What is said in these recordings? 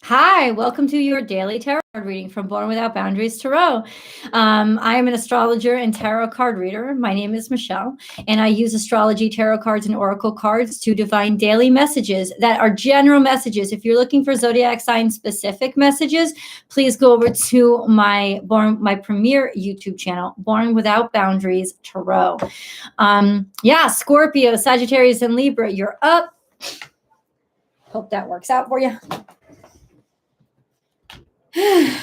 Hi, welcome to your daily tarot card reading from Born Without Boundaries Tarot. I am an astrologer and tarot card reader. My name is Michelle, and I use astrology, tarot cards, and oracle cards to divine daily messages that are general messages. If you're looking for zodiac sign specific messages, please go over to my premier YouTube channel, Born Without Boundaries Tarot. Scorpio, Sagittarius, and Libra, you're up. Hope that works out for you. I'm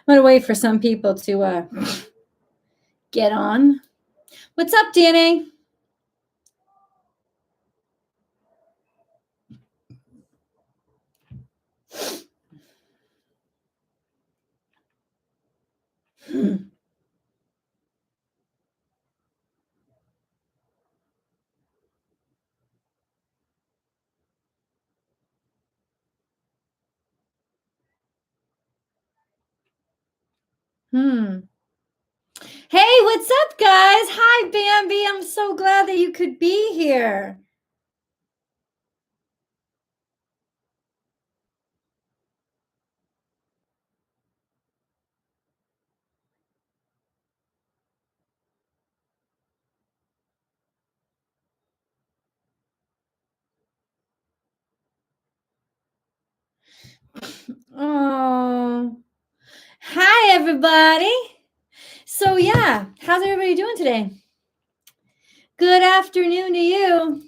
going to wait for some people to get on. What's up, DNA? Hey, what's up, guys? Hi, Bambi. I'm so glad that you could be here. Oh, hi, everybody. So, yeah, how's everybody doing today? Good afternoon to you.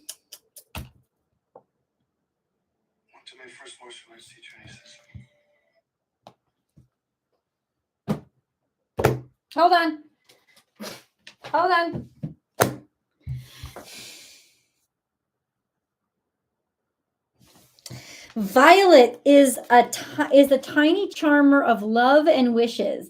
Hold on. Violet is a tiny charmer of love and wishes.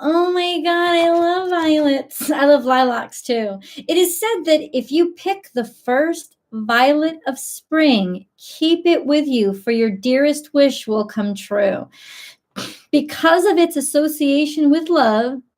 Oh my God, I love violets. I love lilacs too. It is said that if you pick the first violet of spring, keep it with you, for your dearest wish will come true. Because of its association with love,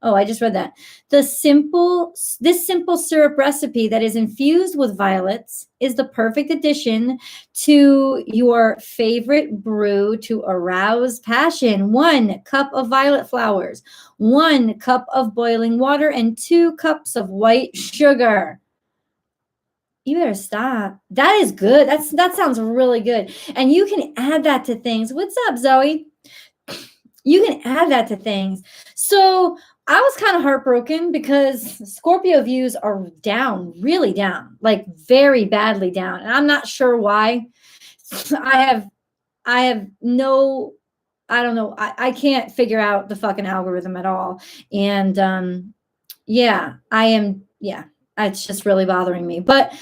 oh, I just read that. This simple syrup recipe that is infused with violets is the perfect addition to your favorite brew to arouse passion. 1 cup of violet flowers, 1 cup of boiling water, and 2 cups of white sugar. You better stop. That is good. That sounds really good. And you can add that to things. What's up, Zoe? You can add that to things. So I was kind of heartbroken because Scorpio views are down, really down, like very badly down. And I'm not sure why. I have no, I don't know. I can't figure out the fucking algorithm at all. And it's just really bothering me. But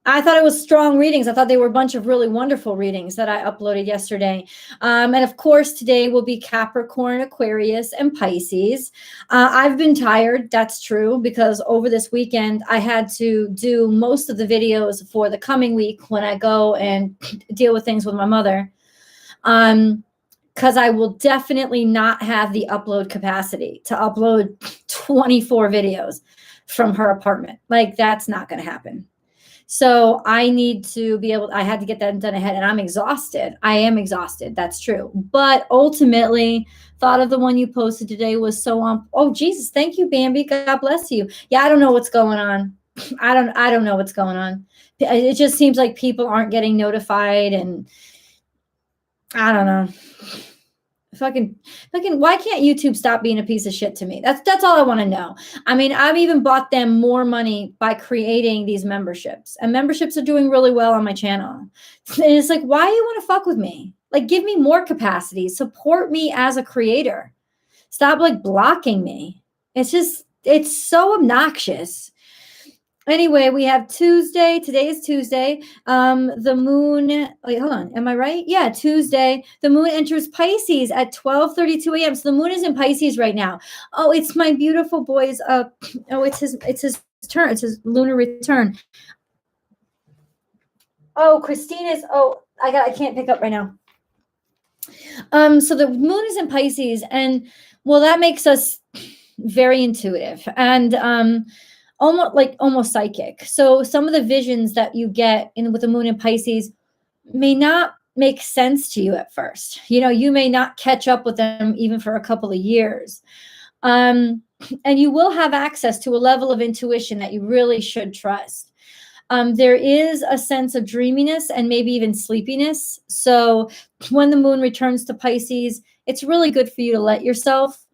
I thought it was strong readings. I thought they were a bunch of really wonderful readings that I uploaded yesterday. And of course, today will be Capricorn, Aquarius, and Pisces. I've been tired. That's true, because over this weekend, I had to do most of the videos for the coming week when I go and deal with things with my mother. Because I will definitely not have the upload capacity to upload 24 videos from her apartment. Like, that's not going to happen. So I need to be able, I had to get that done ahead, and I'm exhausted. I am exhausted. That's true. But ultimately, thought of the one you posted today was so on. Oh, Jesus. Thank you, Bambi. God bless you. Yeah. I don't know what's going on. I don't know what's going on. It just seems like people aren't getting notified, and I don't know. Fucking, why can't YouTube stop being a piece of shit to me? That's all I want to know. I mean, I've even bought them more money by creating these memberships, and memberships are doing really well on my channel. And it's like, why do you want to fuck with me? Like, give me more capacity, support me as a creator. Stop like blocking me. It's so obnoxious. Anyway, we have Tuesday. Today is Tuesday. The moon, wait, hold on. Am I right? Yeah, Tuesday. The moon enters Pisces at 12:32 a.m. So the moon is in Pisces right now. Oh, it's my beautiful boy's it's his turn. It's his lunar return. Oh, Christina's, I can't pick up right now. So the moon is in Pisces, and well, that makes us very intuitive. And almost psychic. So some of the visions that you get in with the moon in Pisces may not make sense to you at first. You may not catch up with them even for a couple of years. And you will have access to a level of intuition that you really should trust. There is a sense of dreaminess and maybe even sleepiness. So when the moon returns to Pisces, it's really good for you to let yourself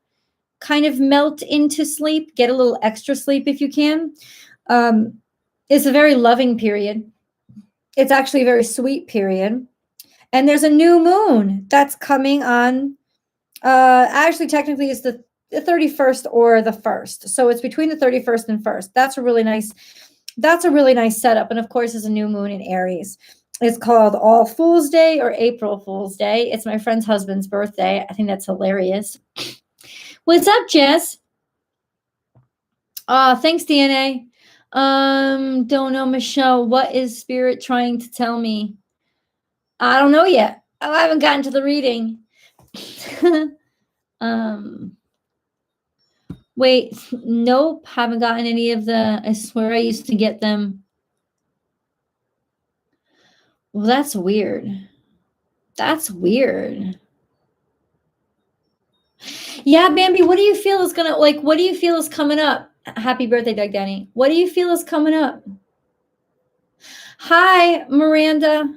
kind of melt into sleep, get a little extra sleep if you can. It's a very loving period. It's actually a very sweet period. And there's a new moon that's coming on. Actually, technically, it's the 31st or the 1st. So it's between the 31st and 1st. That's a really nice setup. And of course, there's a new moon in Aries. It's called All Fool's Day or April Fool's Day. It's my friend's husband's birthday. I think that's hilarious. What's up, Jess? Thanks, DNA. Don't know, Michelle. What is Spirit trying to tell me? I don't know yet. I haven't gotten to the reading. Wait, nope. Haven't gotten any of I swear I used to get them. Well, that's weird. That's weird. Yeah, Bambi, what do you feel is what do you feel is coming up? Happy birthday, Doug Danny. What do you feel is coming up? Hi, Miranda.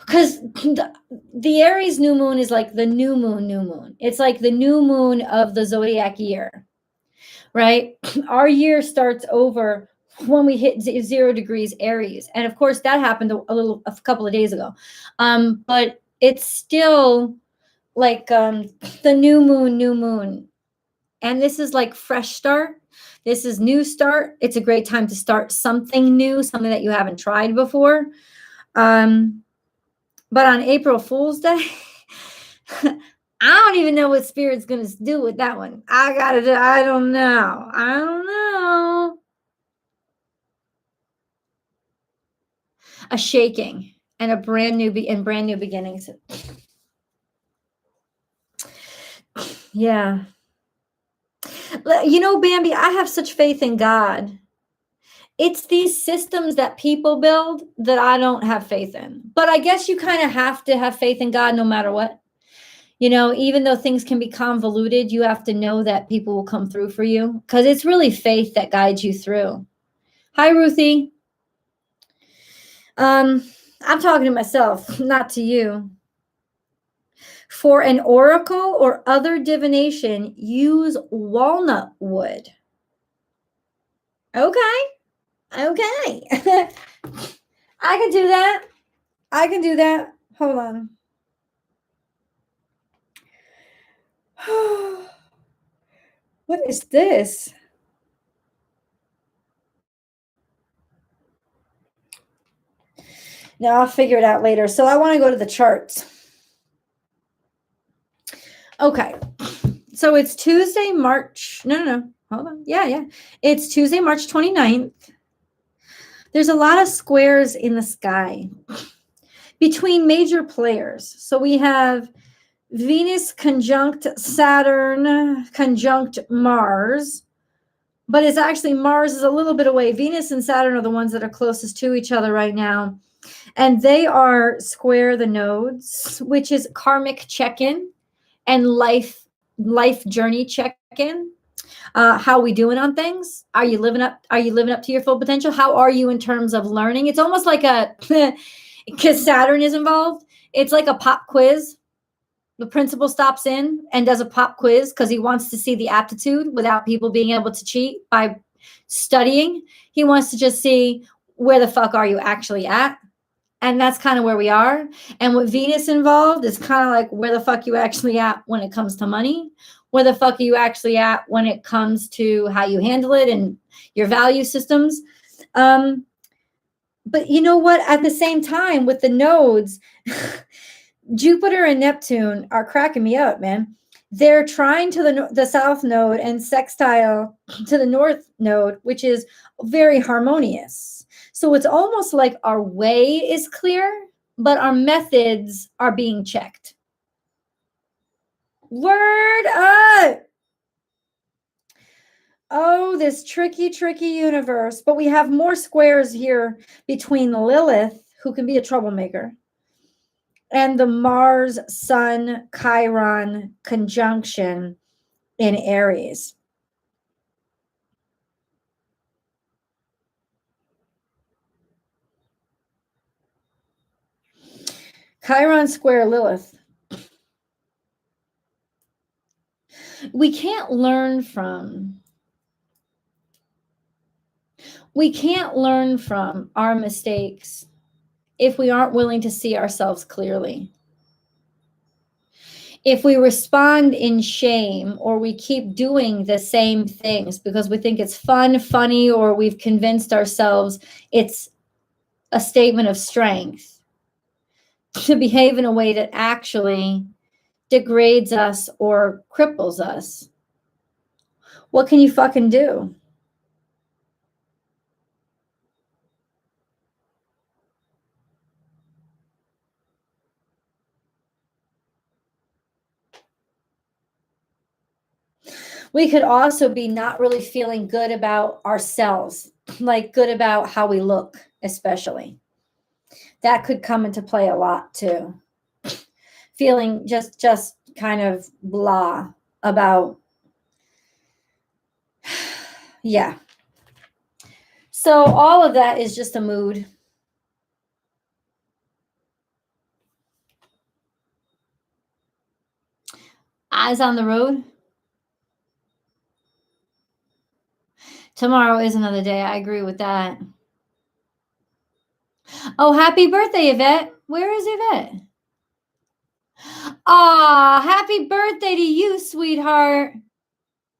Because the Aries new moon is like the new moon. It's like the new moon of the zodiac year, right? Our year starts over when we hit 0 degrees Aries. And of course, that happened a couple of days ago. But it's still like the new moon. And this is like fresh start. This is new start. It's a great time to start something new, something that you haven't tried before. But on April Fool's Day, I don't even know what Spirit's going to do with that one. I don't know. A shaking and a brand new beginnings. Yeah. Bambi, I have such faith in God. It's these systems that people build that I don't have faith in. But I guess you kind of have to have faith in God no matter what. Even though things can be convoluted, you have to know that people will come through for you because it's really faith that guides you through. Hi, Ruthie. I'm talking to myself, not to you. For an oracle or other divination, use walnut wood. Okay. I can do that. Hold on. What is this? No, I'll figure it out later. So I want to go to the charts. Okay. So it's Tuesday, March. No. Hold on. Yeah. It's Tuesday, March 29th. There's a lot of squares in the sky between major players. So we have Venus conjunct Saturn conjunct Mars, but it's actually Mars is a little bit away. Venus and Saturn are the ones that are closest to each other right now. And they are square the nodes, which is karmic check-in and life journey check-in. How we doing on things? Are you living up to your full potential? How are you in terms of learning? It's almost like because Saturn is involved. It's like a pop quiz. The principal stops in and does a pop quiz because he wants to see the aptitude without people being able to cheat by studying. He wants to just see where the fuck are you actually at? And that's kind of where we are. And with Venus involved, it's kind of like where the fuck you actually at when it comes to money. Where the fuck are you actually at when it comes to how you handle it and your value systems? But you know what? At the same time, with the nodes, Jupiter and Neptune are cracking me up, man. They're trying to the south node and sextile to the north node, which is very harmonious. So it's almost like our way is clear, but our methods are being checked. Word up. Oh, this tricky, tricky universe. But we have more squares here between Lilith, who can be a troublemaker, and the Mars Sun Chiron conjunction in Aries. Chiron square Lilith. We can't learn from our mistakes if we aren't willing to see ourselves clearly. If we respond in shame, or we keep doing the same things because we think it's fun, funny, or we've convinced ourselves it's a statement of strength to behave in a way that actually degrades us or cripples us, what can you fucking do? We could also be not really feeling good about ourselves, like good about how we look, especially. That could come into play a lot too. Feeling just kind of blah about, yeah. So all of that is just a mood. Eyes on the road. Tomorrow is another day. I agree with that. Oh, happy birthday, Yvette. Where is Yvette? Aw, happy birthday to you, sweetheart.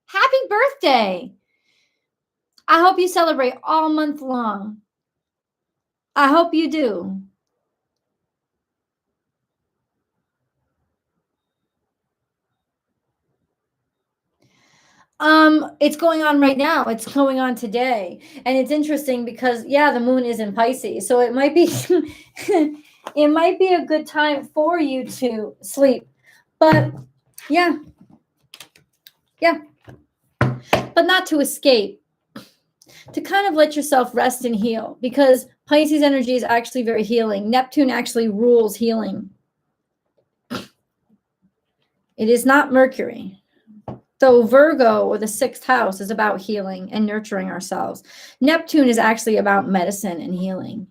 Happy birthday. I hope you celebrate all month long. I hope you do. It's going on right now. It's going on today. And it's interesting because, yeah, the moon is in Pisces. So it might be it might be a good time for you to sleep. But yeah. But not to escape. To kind of let yourself rest and heal, because Pisces energy is actually very healing. Neptune actually rules healing. It is not Mercury. Though Virgo, or the 6th house, is about healing and nurturing ourselves. Neptune is actually about medicine and healing.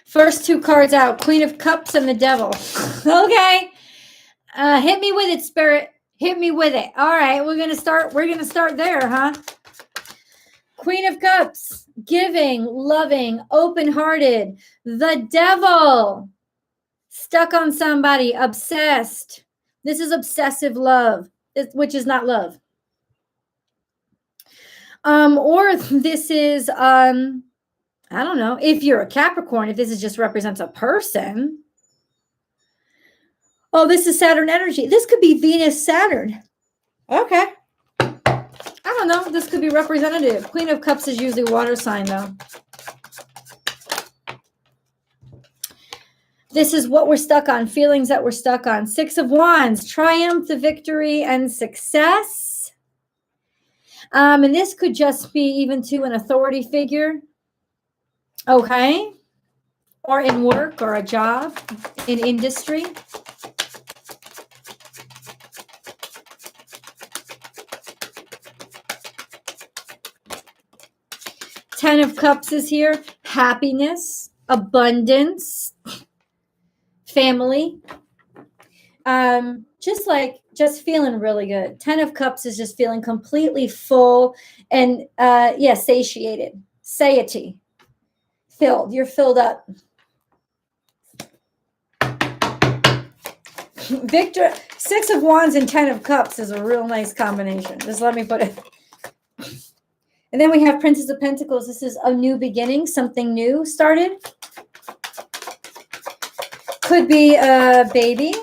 First 2 cards out, Queen of Cups and the Devil. Okay. Hit me with it, Spirit. Hit me with it. All right, we're gonna start there, huh? Queen of Cups, giving, loving, open-hearted. The Devil, stuck on somebody, obsessed. This is obsessive love, which is not love. Or this is, I don't know, if you're a Capricorn, if this is just represents a person. Oh, this is Saturn energy. This could be Venus, Saturn. Okay. I don't know. This could be representative. Queen of Cups is usually water sign, though. This is what we're stuck on, feelings that we're stuck on. 6 of Wands, triumph, the victory, and success. And this could just be even to an authority figure. Okay. Or in work or a job, in industry. Ten of Cups is here. Happiness, abundance, family. Just feeling really good. 10 of Cups is just feeling completely full and, satiated. Satiety. Filled. You're filled up. Victor, 6 of Wands and 10 of Cups is a real nice combination. Just let me put it. And then we have Princess of Pentacles. This is a new beginning. Something new started. Could be a baby.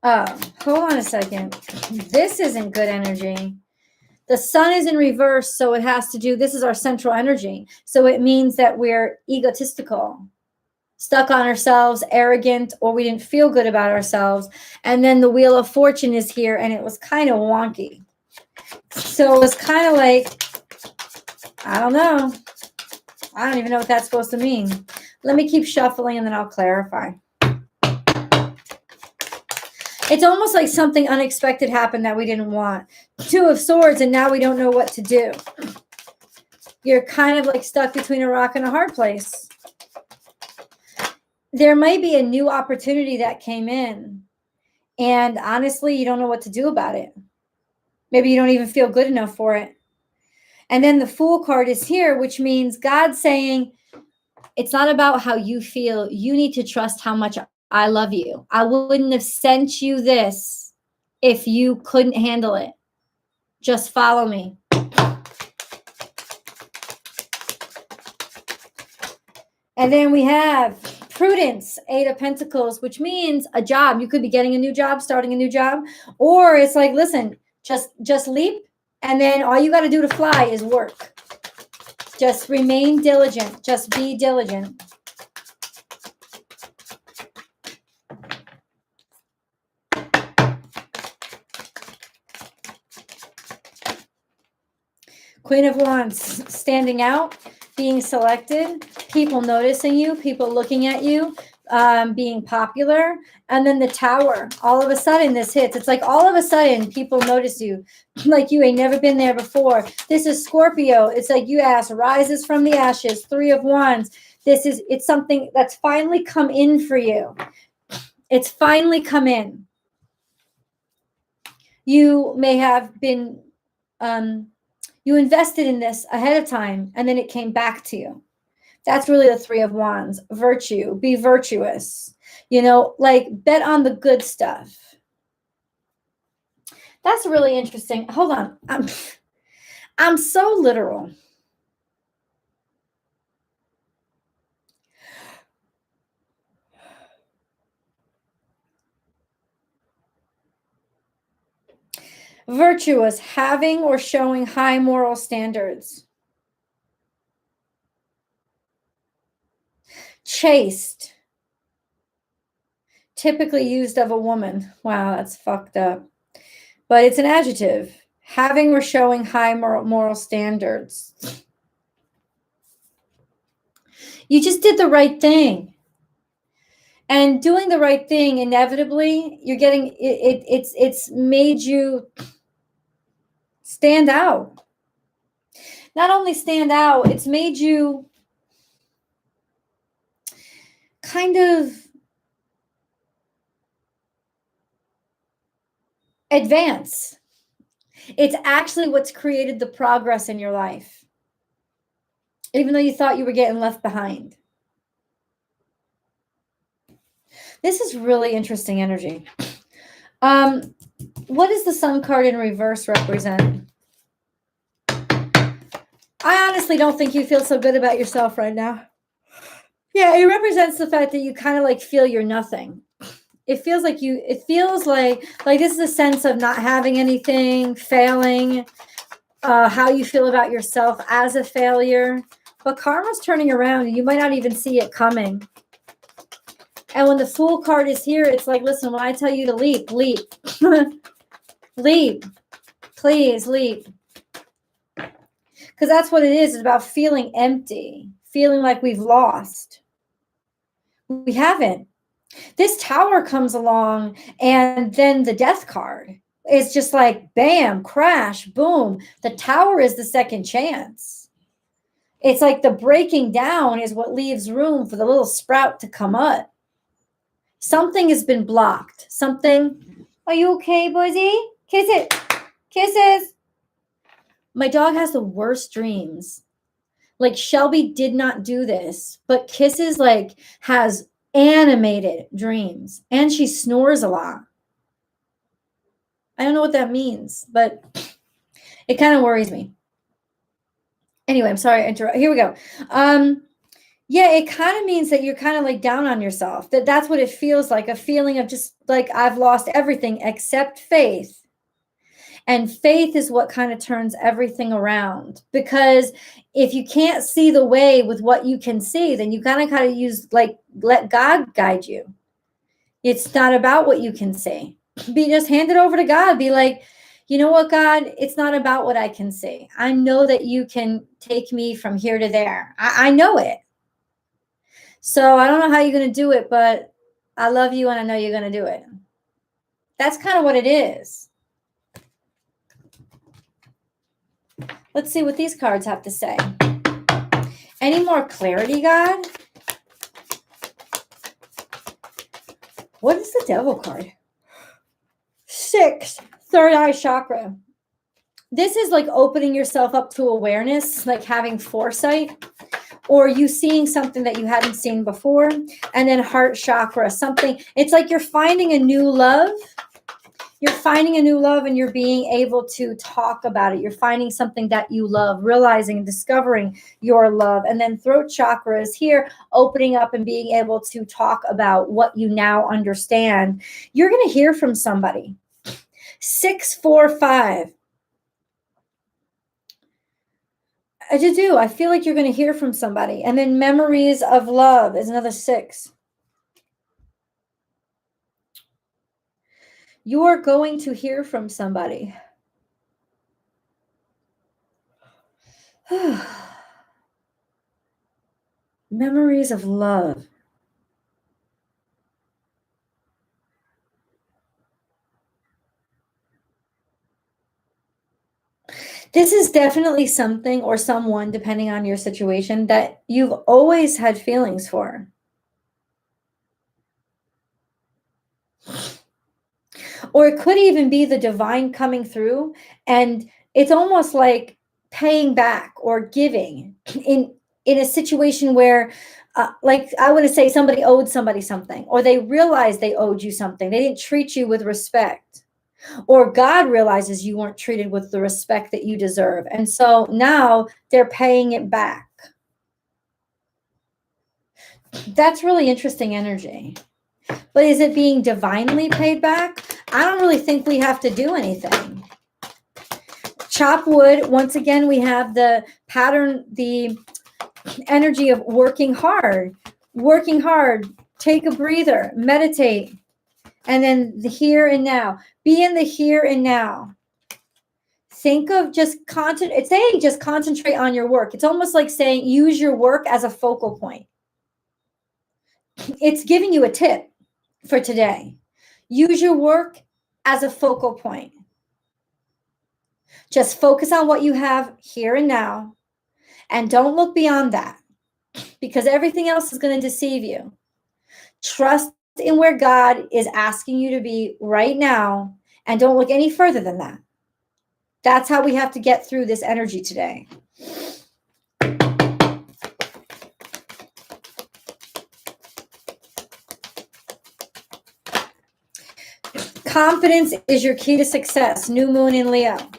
Hold on a second. This isn't good energy. The sun is in reverse, so it has to do, this is our central energy. So it means that we're egotistical, stuck on ourselves, arrogant, or we didn't feel good about ourselves. And then the Wheel of Fortune is here, and it was kind of wonky. So it was kind of like, I don't know. I don't even know what that's supposed to mean. Let me keep shuffling, and then I'll clarify. It's almost like something unexpected happened that we didn't want. Two of Swords, and now we don't know what to do. You're kind of like stuck between a rock and a hard place. There might be a new opportunity that came in, and honestly, you don't know what to do about it. Maybe you don't even feel good enough for it. And then the Fool card is here, which means God's saying, it's not about how you feel. You need to trust how much I love you. I wouldn't have sent you this if you couldn't handle it. Just follow me. And then we have Prudence, 8 of Pentacles, which means a job. You could be getting a new job, starting a new job. Or it's like, listen, just leap. And then all you got to do to fly is work. Just remain diligent. Just be diligent. Queen of Wands, standing out, being selected, people noticing you, people looking at you, being popular. And then the Tower, all of a sudden this hits. It's like all of a sudden people notice you like you ain't never been there before. This is Scorpio. It's like you ask, rises from the ashes, 3 of Wands. It's something that's finally come in for you. It's finally come in. You may have been, you invested in this ahead of time, and then it came back to you. That's really the 3 of Wands. Virtue. Be virtuous. You know, like bet on the good stuff. That's really interesting. Hold on. I'm so literal. Virtuous, having or showing high moral standards. Chaste, typically used of a woman. Wow, that's fucked up. But it's an adjective. Having or showing high moral standards. You just did the right thing. And doing the right thing, inevitably, you're getting, it's made you stand out. Not only stand out, it's made you kind of advance. It's actually what's created the progress in your life, even though you thought you were getting left behind. This is really interesting energy. What does the Sun card in reverse represent? I honestly don't think you feel so good about yourself right now. Yeah, it represents the fact that you kind of like feel you're nothing. It feels like this is a sense of not having anything, failing, how you feel about yourself as a failure. But karma's turning around, and you might not even see it coming. And when the Fool card is here, it's like, listen, when I tell you to leap, leap. Leap. Please leap. Because that's what it is. It's about feeling empty, feeling like we've lost. We haven't. This Tower comes along, and then the Death card is just like, bam, crash, boom. The Tower is the second chance. It's like the breaking down is what leaves room for the little sprout to come up. Something has been blocked. Something. Are you okay, Buzzy? Kiss it. Kisses. My dog has the worst dreams. Like Shelby did not do this, but Kisses like has animated dreams, and she snores a lot. I don't know what that means, but it kind of worries me. Anyway, I'm sorry I interrupt. Here we go. Yeah, it kind of means that you're kind of like down on yourself. That's what it feels like, a feeling of just like I've lost everything except faith. And faith is what kind of turns everything around. Because if you can't see the way with what you can see, then you kind of use, like, let God guide you. It's not about what you can see. Just hand it over to God. Be like, you know what, God, it's not about what I can see. I know that you can take me from here to there. I know it. So I don't know how you're going to do it, but I love you and I know you're going to do it. That's kind of what it is. Let's see what these cards have to say. Any more clarity, God? What is the Devil card? 6, third eye chakra. This is like opening yourself up to awareness, like having foresight, or you seeing something that you hadn't seen before. And then heart chakra, something, it's like you're finding a new love. You're finding a new love and you're being able to talk about it. You're finding something that you love, realizing and discovering your love. And then throat chakra is here, opening up and being able to talk about what you now understand. You're going to hear from somebody. 6, 4, 5. I do. I feel like you're going to hear from somebody. And then memories of love is another 6. You are going to hear from somebody. Memories of love. This is definitely something or someone, depending on your situation, that you've always had feelings for. Or it could even be the divine coming through, and it's almost like paying back or giving in a situation where, like I want to say somebody owed somebody something, or they realized they owed you something. They didn't treat you with respect. Or God realizes you weren't treated with the respect that you deserve. And so now they're paying it back. That's really interesting energy. But is it being divinely paid back? I don't really think we have to do anything. Chop wood. Once again, we have the pattern, the energy of working hard. Working hard. Take a breather. Meditate. And then the here and now. Be in the here and now. Think of it's saying just concentrate on your work. It's almost like saying use your work as a focal point. It's giving you a tip for today. Use your work as a focal point. Just focus on what you have here and now. And don't look beyond that, because everything else is going to deceive you. Trust in where God is asking you to be right now, and don't look any further than that. That's how we have to get through this energy today. Confidence is your key to success. New moon in Leo. And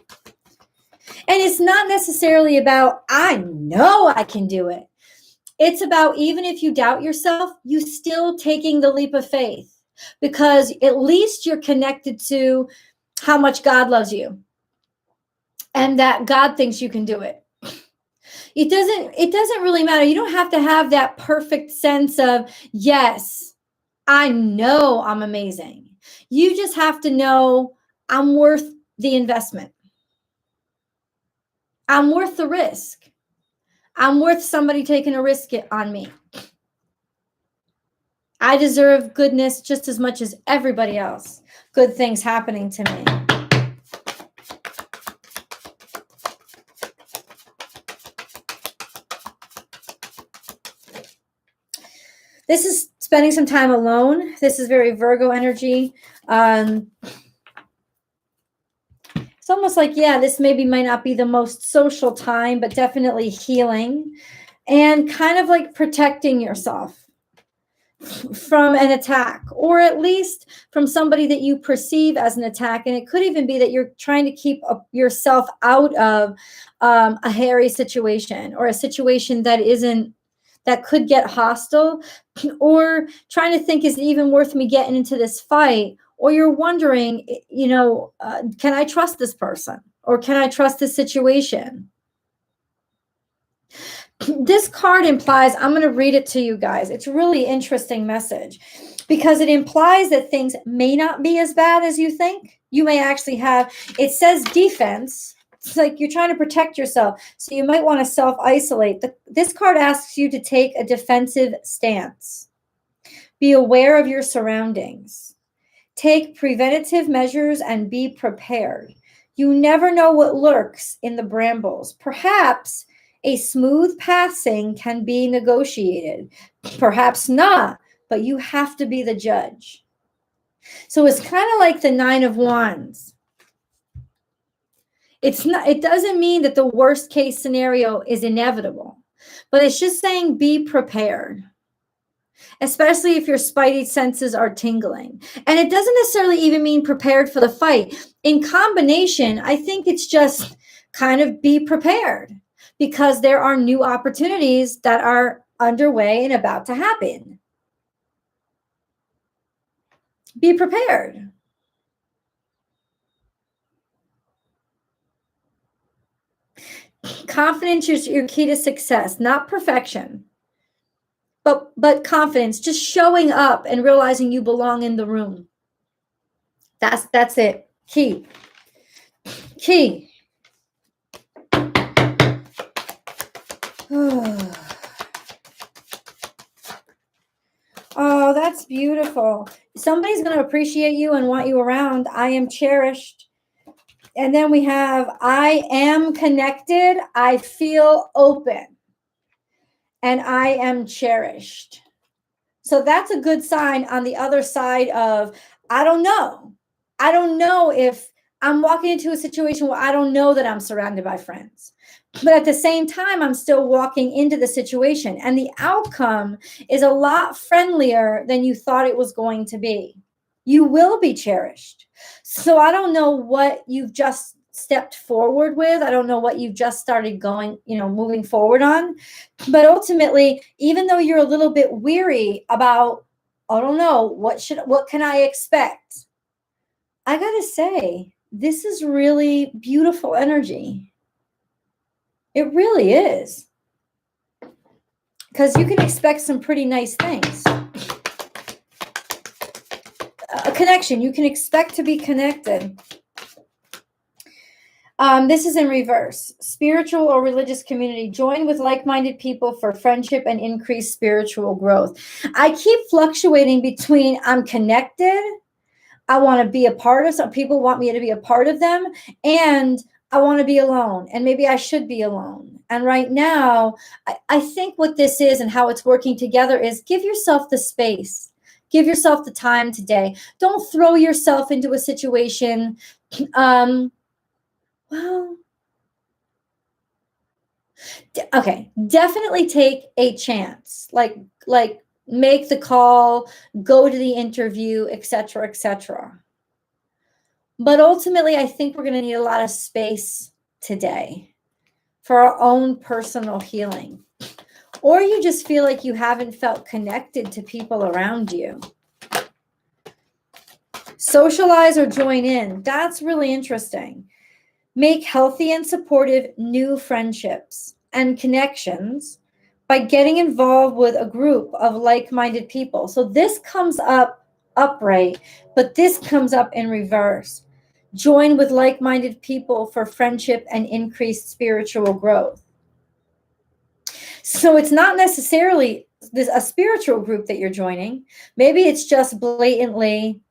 it's not necessarily about, I know I can do it. It's about, even if you doubt yourself, you still taking the leap of faith, because at least you're connected to how much God loves you and that God thinks you can do it. It doesn't really matter. You don't have to have that perfect sense of, yes, I know I'm amazing. You just have to know I'm worth the investment. I'm worth the risk. I'm worth somebody taking a risk on me. I deserve goodness just as much as everybody else. Good things happening to me. This is spending some time alone. This is very Virgo energy. It's almost like, yeah, this maybe might not be the most social time, but definitely healing and kind of like protecting yourself from an attack, or at least from somebody that you perceive as an attack. And it could even be that you're trying to keep yourself out of a hairy situation, or a situation that could get hostile, or trying to think, is it even worth me getting into this fight? or you're wondering, can I trust this person? Or can I trust this situation? This card implies, I'm going to read it to you guys. It's a really interesting message because it implies that things may not be as bad as you think. You may actually have, it says defense. It's like you're trying to protect yourself. So you might want to self-isolate. This card asks you to take a defensive stance. Be aware of your surroundings. Take preventative measures and be prepared. You never know what lurks in the brambles. Perhaps a smooth passing can be negotiated. Perhaps not, but you have to be the judge. So it's kind of like the Nine of Wands. It doesn't mean that the worst case scenario is inevitable, but it's just saying be prepared, especially if your spidey senses are tingling. And it doesn't necessarily even mean prepared for the fight. In combination, I think it's just kind of be prepared because there are new opportunities that are underway and about to happen. Be prepared. Confidence is your key to success, not perfection, but confidence, just showing up and realizing you belong in the room. That's it. Key. Oh, that's beautiful. Somebody's going to appreciate you and want you around. I am cherished. And then we have, I am connected. I feel open. And I am cherished. So that's a good sign on the other side of, I don't know. I don't know if I'm walking into a situation where I don't know that I'm surrounded by friends. But at the same time, I'm still walking into the situation. And the outcome is a lot friendlier than you thought it was going to be. You will be cherished. So I don't know what you've just stepped forward with. I don't know what you've just started going, moving forward on. But ultimately, even though you're a little bit weary about, I don't know, what can I expect? I got to say, this is really beautiful energy. It really is. Because you can expect some pretty nice things. A connection. You can expect to be connected. This is in reverse. Spiritual or religious community. Join with like-minded people for friendship and increased spiritual growth. I keep fluctuating between I'm connected, I want to be a part of, some people want me to be a part of them, and I want to be alone, and maybe I should be alone. And right now, I think what this is and how it's working together is give yourself the space. Give yourself the time today. Don't throw yourself into a situation. Okay, definitely take a chance. Like make the call, go to the interview, etc., etc. But ultimately, I think we're going to need a lot of space today for our own personal healing. Or you just feel like you haven't felt connected to people around you. Socialize or join in. That's really interesting. Make healthy and supportive new friendships and connections by getting involved with a group of like-minded people. So this comes up upright, but this comes up in reverse. Join with like-minded people for friendship and increased spiritual growth. So it's not necessarily a spiritual group that you're joining. Maybe it's just blatantly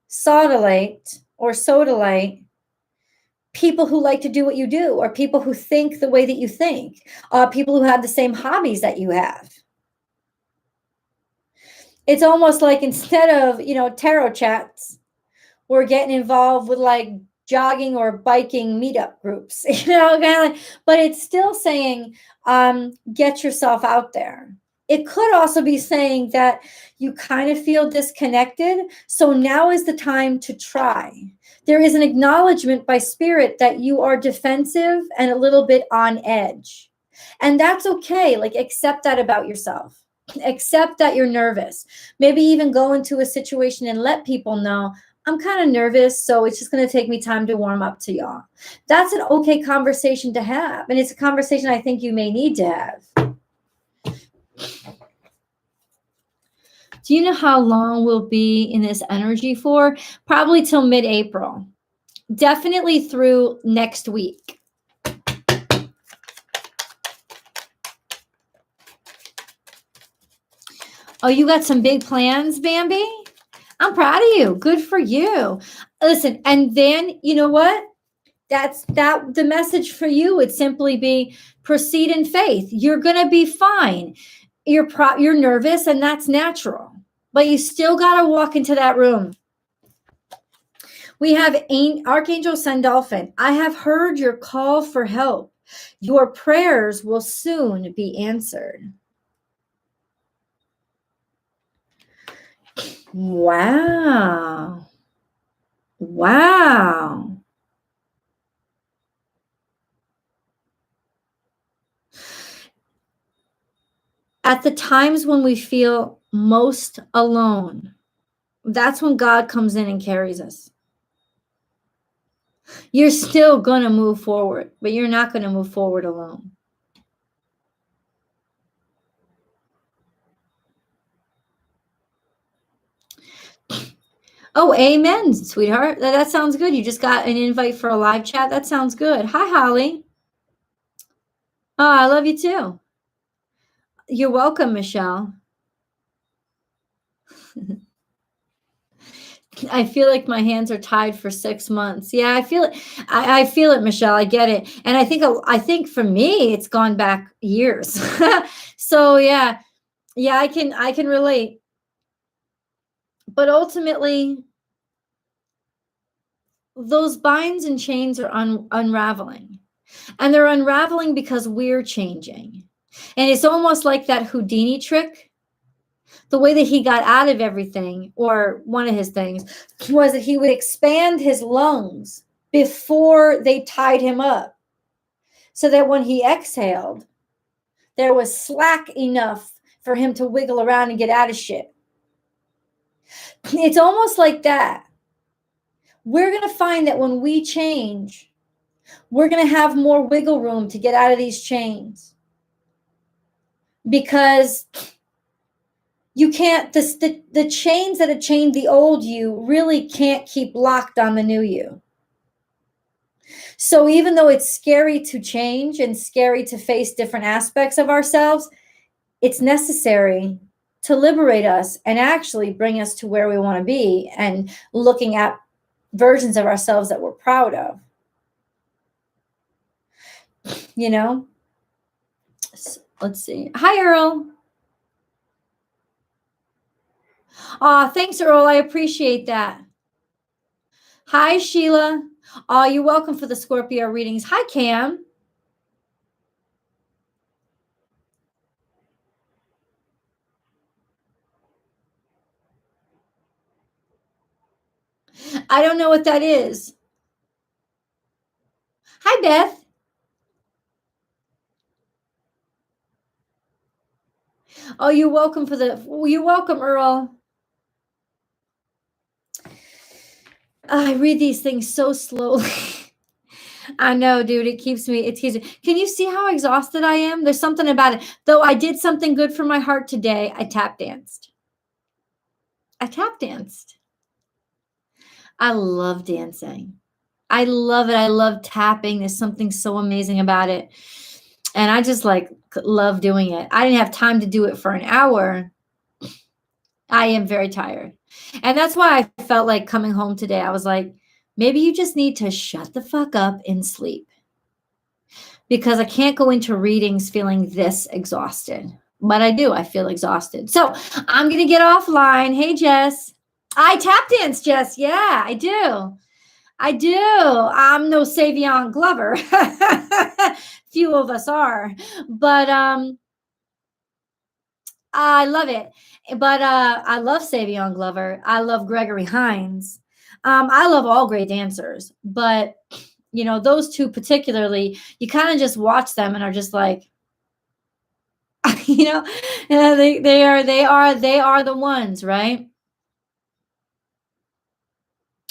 sodalite or sodalite, people who like to do what you do, or people who think the way that you think, people who have the same hobbies that you have. It's almost like instead of, tarot chats, we're getting involved with like jogging or biking meetup groups, kind of like, but it's still saying, get yourself out there. It could also be saying that you kind of feel disconnected. So now is the time to try. There is an acknowledgement by spirit that you are defensive and a little bit on edge. And that's okay. Like, accept that about yourself. Accept that you're nervous. Maybe even go into a situation and let people know, I'm kind of nervous, so it's just going to take me time to warm up to y'all. That's an okay conversation to have. And it's a conversation I think you may need to have. Do you know how long we'll be in this energy for? Probably till mid-April. Definitely through next week. Oh, you got some big plans, Bambi? I'm proud of you. Good for you. Listen, and then you know what? The message for you would simply be proceed in faith. You're going to be fine. You're nervous, and that's natural. But you still got to walk into that room. We have Archangel Sandalphon. I have heard your call for help. Your prayers will soon be answered. Wow. Wow. At the times when we feel most alone, that's when God comes in and carries us. You're still going to move forward, but you're not going to move forward alone. Oh, amen, sweetheart. That sounds good. You just got an invite for a live chat. That sounds good. Hi, Holly. Oh, I love you too. You're welcome, Michelle. I feel like my hands are tied for 6 months. Yeah, I feel it. I feel it, Michelle. I get it. And I think for me, it's gone back years. So yeah, I can relate. But ultimately, those binds and chains are unraveling. And they're unraveling because we're changing. And it's almost like that Houdini trick. The way that he got out of everything, or one of his things, was that he would expand his lungs before they tied him up, so that when he exhaled, there was slack enough for him to wiggle around and get out of shit. It's almost like that. We're going to find that when we change, we're going to have more wiggle room to get out of these chains. Because you can't, the chains that have chained the old you really can't keep locked on the new you. So even though it's scary to change and scary to face different aspects of ourselves, it's necessary to liberate us and actually bring us to where we want to be and looking at versions of ourselves that we're proud of. You know? Let's see. Hi, Earl. Oh, thanks, Earl. I appreciate that. Hi, Sheila. Oh, you're welcome for the Scorpio readings. Hi, Cam. I don't know what that is. Hi, Beth. Oh, you're welcome you're welcome, Earl. I read these things so slowly. I know, dude. It keeps me. Can you see how exhausted I am? There's something about it. Though I did something good for my heart today. I tap danced. I love dancing. I love it. I love tapping. There's something so amazing about it. And I just love doing it. I didn't have time to do it for an hour. I am very tired. And that's why I felt like coming home today. I was like, maybe you just need to shut the fuck up and sleep. Because I can't go into readings feeling this exhausted. But I do. I feel exhausted. So I'm going to get offline. Hey, Jess. I tap dance, Jess. Yeah, I do. I'm no Savion Glover. Few of us are. But I love it. But I love Savion Glover. I love Gregory Hines. I love all great dancers. But those two particularly, you kind of just watch them and are just like, they are the ones, right?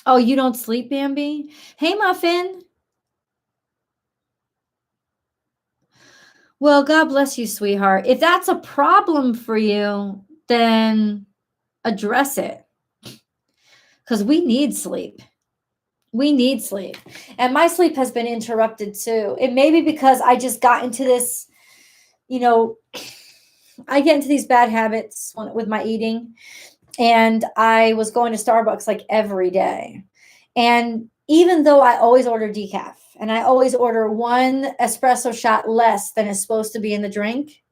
Oh, you don't sleep, Bambi? Hey, Muffin. Well, God bless you, sweetheart. If that's a problem for you, then address it, because we need sleep. We need sleep. And my sleep has been interrupted too. It may be because I just got into this, you know, I get into these bad habits with my eating. And I was going to Starbucks like every day. And even though I always order decaf and I always order one espresso shot less than is supposed to be in the drink,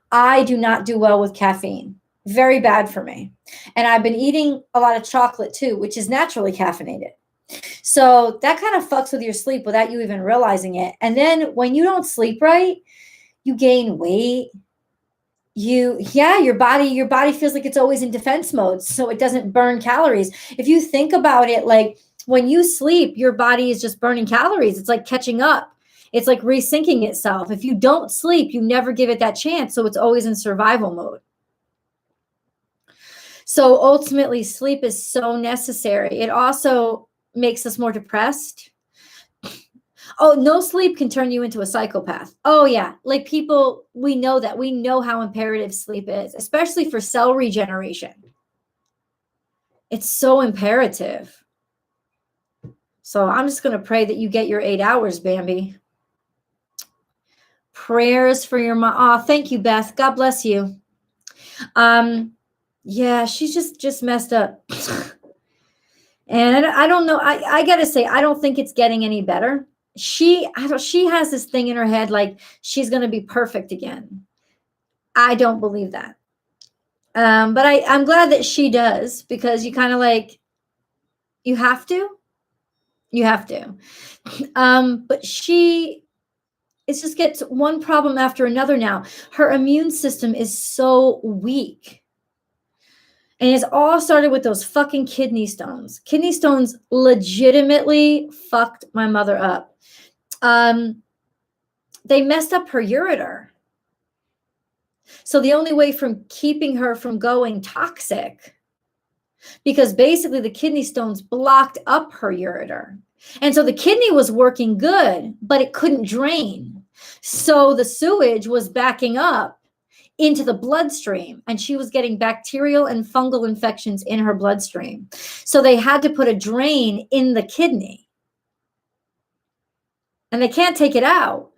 I do not do well with caffeine. Very bad for me. And I've been eating a lot of chocolate too, which is naturally caffeinated. So that kind of fucks with your sleep without you even realizing it. And then when you don't sleep right, you gain weight. Your body feels like it's always in defense mode, so it doesn't burn calories. If you think about it, like when you sleep, your body is just burning calories. It's like catching up. It's like resyncing itself. If you don't sleep, you never give it that chance, so it's always in survival mode. So ultimately, sleep is so necessary. It also makes us more depressed. Oh, no sleep can turn you into a psychopath. Oh, yeah. Like people, we know that. We know how imperative sleep is, especially for cell regeneration. It's so imperative. So I'm just going to pray that you get your 8 hours, Bambi. Prayers for your mom. Oh, thank you, Beth. God bless you. Yeah, she's just messed up. And I don't know. I got to say, I don't think it's getting any better. She has this thing in her head like she's going to be perfect again. I don't believe that. But I'm glad that she does, because you kind of like, you have to. But it just gets one problem after another now. Her immune system is so weak. And it's all started with those fucking kidney stones. Kidney stones legitimately fucked my mother up. They messed up her ureter. So the only way from keeping her from going toxic, because basically the kidney stones blocked up her ureter. And so the kidney was working good, but it couldn't drain. So the sewage was backing up into the bloodstream, and she was getting bacterial and fungal infections in her bloodstream. So they had to put a drain in the kidney. And they can't take it out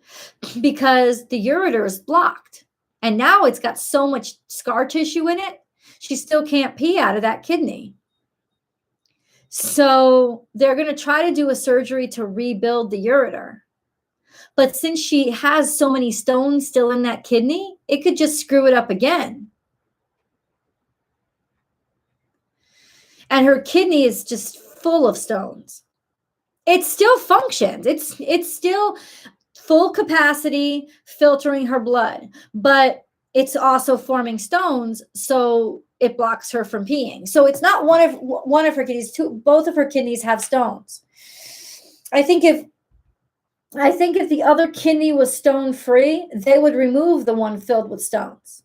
because the ureter is blocked. And now it's got so much scar tissue in it, she still can't pee out of that kidney. So they're going to try to do a surgery to rebuild the ureter. But since she has so many stones still in that kidney, it could just screw it up again. And her kidney is just full of stones. It still functions. It's still full capacity filtering her blood, but it's also forming stones, so it blocks her from peeing. So it's not one of her kidneys. Both of her kidneys have stones. I think if the other kidney was stone free, they would remove the one filled with stones,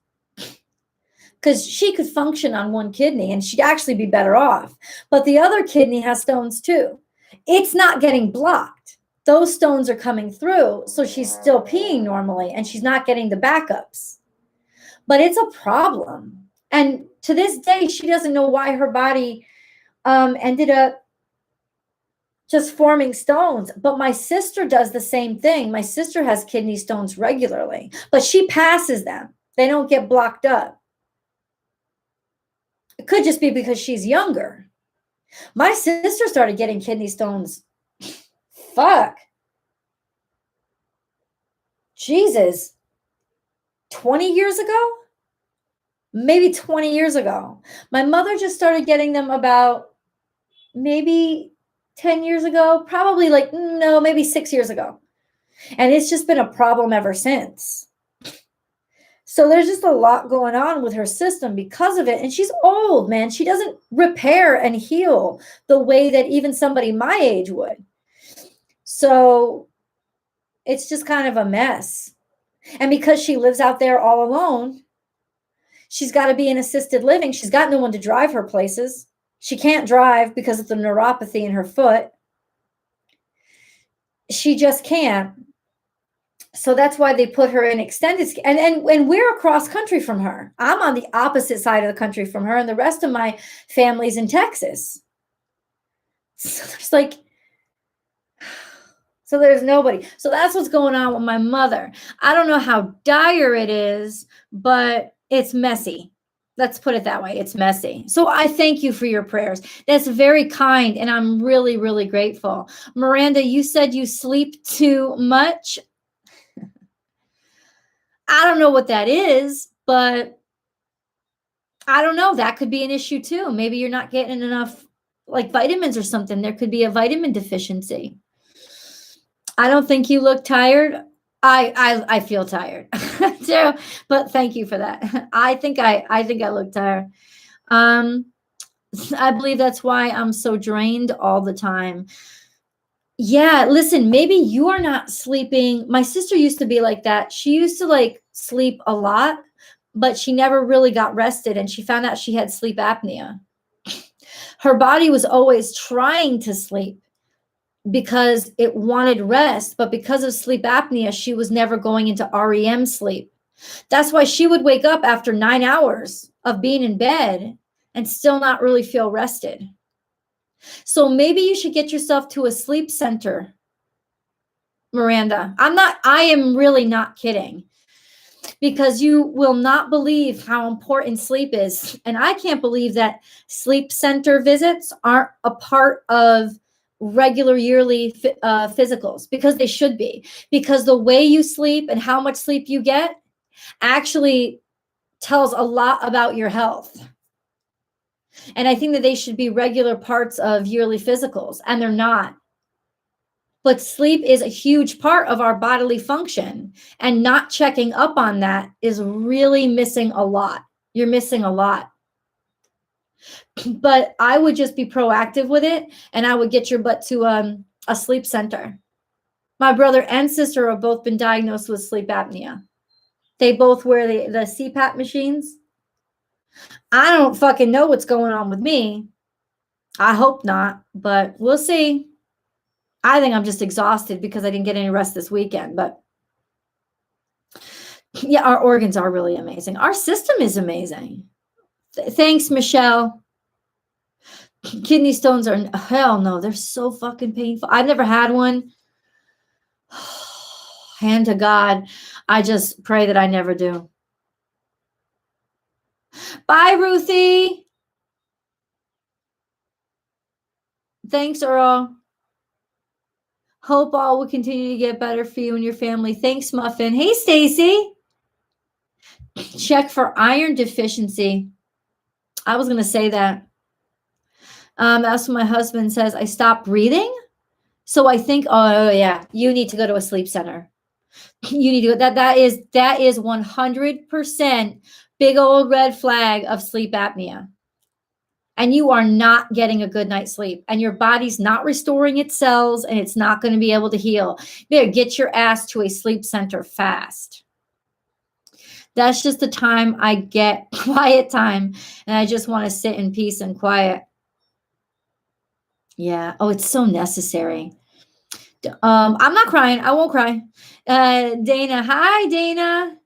because she could function on one kidney and she'd actually be better off. But the other kidney has stones too. It's not getting blocked. Those stones are coming through, so she's still peeing normally and she's not getting the backups. But it's a problem. And to this day, she doesn't know why her body ended up just forming stones. But my sister does the same thing. My sister has kidney stones regularly, but she passes them. They don't get blocked up. It could just be because she's younger. My sister started getting kidney stones. Fuck. Jesus. 20 years ago? Maybe 20 years ago. My mother just started getting them about maybe 10 years ago. Probably maybe 6 years ago. And it's just been a problem ever since. So there's just a lot going on with her system because of it. And she's old, man. She doesn't repair and heal the way that even somebody my age would. So it's just kind of a mess. And because she lives out there all alone, she's got to be in assisted living. She's got no one to drive her places. She can't drive because of the neuropathy in her foot. She just can't. So that's why they put her in extended, and we're across country from her. I'm on the opposite side of the country from her, and the rest of my family's in Texas. So there's like, so there's nobody. So that's what's going on with my mother. I don't know how dire it is, but it's messy. Let's put it that way. It's messy. So I thank you for your prayers. That's very kind, and I'm really, really grateful. Miranda, you said you sleep too much. I don't know what that is, but I don't know. That could be an issue too. Maybe you're not getting enough like vitamins or something. There could be a vitamin deficiency. I don't think you look tired. I feel tired too, but thank you for that. I think I look tired. I believe that's why I'm so drained all the time. Yeah, listen, maybe you are not sleeping. My sister used to be like that. She used to like sleep a lot, but she never really got rested, and she found out she had sleep apnea. Her body was always trying to sleep because it wanted rest, but because of sleep apnea, she was never going into REM sleep. That's why she would wake up after 9 hours of being in bed and still not really feel rested. So maybe you should get yourself to a sleep center, Miranda. I am really not kidding, because you will not believe how important sleep is. And I can't believe that sleep center visits aren't a part of regular yearly physicals, because they should be, because the way you sleep and how much sleep you get actually tells a lot about your health. And I think that they should be regular parts of yearly physicals, and they're not. But sleep is a huge part of our bodily function, and not checking up on that is really missing a lot. You're missing a lot. But I would just be proactive with it, and I would get your butt to a sleep center. My brother and sister have both been diagnosed with sleep apnea. They both wear the CPAP machines. I don't fucking know what's going on with me. I hope not, but we'll see. I think I'm just exhausted because I didn't get any rest this weekend, but yeah, our organs are really amazing. Our system is amazing. Thanks, Michelle. Kidney stones are, hell no, they're so fucking painful. I've never had one. Hand to God, I just pray that I never do. Bye, Ruthie. Thanks, Earl. Hope all will continue to get better for you and your family. Thanks, Muffin. Hey, Stacy. Check for iron deficiency. I was going to say that. That's what my husband says. I stopped breathing. So I think, oh yeah, you need to go to a sleep center. You need to go. That is 100% big old red flag of sleep apnea. And you are not getting a good night's sleep, and your body's not restoring its cells, and it's not going to be able to heal. You better get your ass to a sleep center fast. That's just the time I get quiet time, and I just want to sit in peace and quiet. Yeah. Oh, it's so necessary. I'm not crying. I won't cry. Dana. Hi, Dana.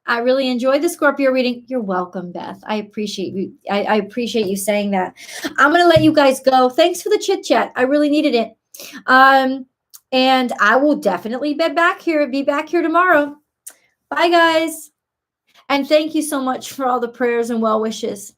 I really enjoyed the Scorpio reading. You're welcome, Beth. I appreciate you. I appreciate you saying that. I'm going to let you guys go. Thanks for the chit chat. I really needed it. And I will definitely be back here tomorrow. Bye, guys. And thank you so much for all the prayers and well wishes.